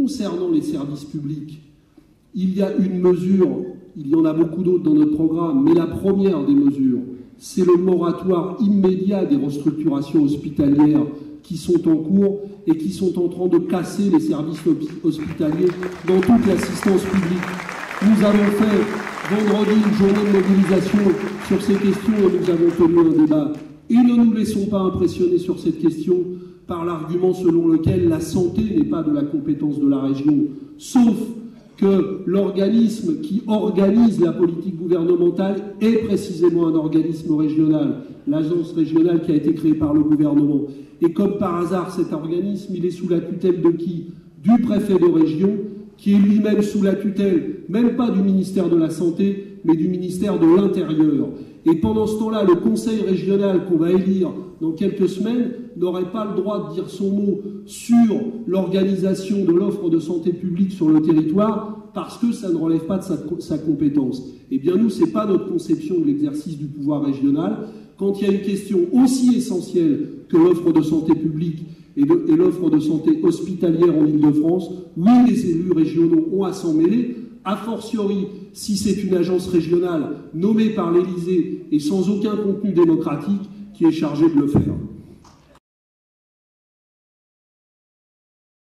concernant les services publics, il y a une mesure, il y en a beaucoup d'autres dans notre programme, mais la première des mesures, c'est le moratoire immédiat des restructurations hospitalières qui sont en cours et qui sont en train de casser les services hospitaliers dans toute l'assistance publique. Nous avons fait vendredi une journée de mobilisation sur ces questions et nous avons tenu un débat. Et ne nous laissons pas impressionner sur cette question par l'argument selon lequel la santé n'est pas de la compétence de la région, sauf que l'organisme qui organise la politique gouvernementale est précisément un organisme régional, l'agence régionale qui a été créée par le gouvernement. Et comme par hasard, cet organisme, il est sous la tutelle de qui? Du préfet de région, qui est lui-même sous la tutelle, même pas du ministère de la Santé, mais du ministère de l'Intérieur. Et pendant ce temps-là, le conseil régional qu'on va élire dans quelques semaines n'aurait pas le droit de dire son mot sur l'organisation de l'offre de santé publique sur le territoire parce que ça ne relève pas de sa compétence. Eh bien nous, ce n'est pas notre conception de l'exercice du pouvoir régional. Quand il y a une question aussi essentielle que l'offre de santé publique et l'offre de santé hospitalière en Île-de-France, oui, les élus régionaux ont à s'en mêler, a fortiori si c'est une agence régionale nommée par l'Élysée et sans aucun contenu démocratique qui est chargée de le faire.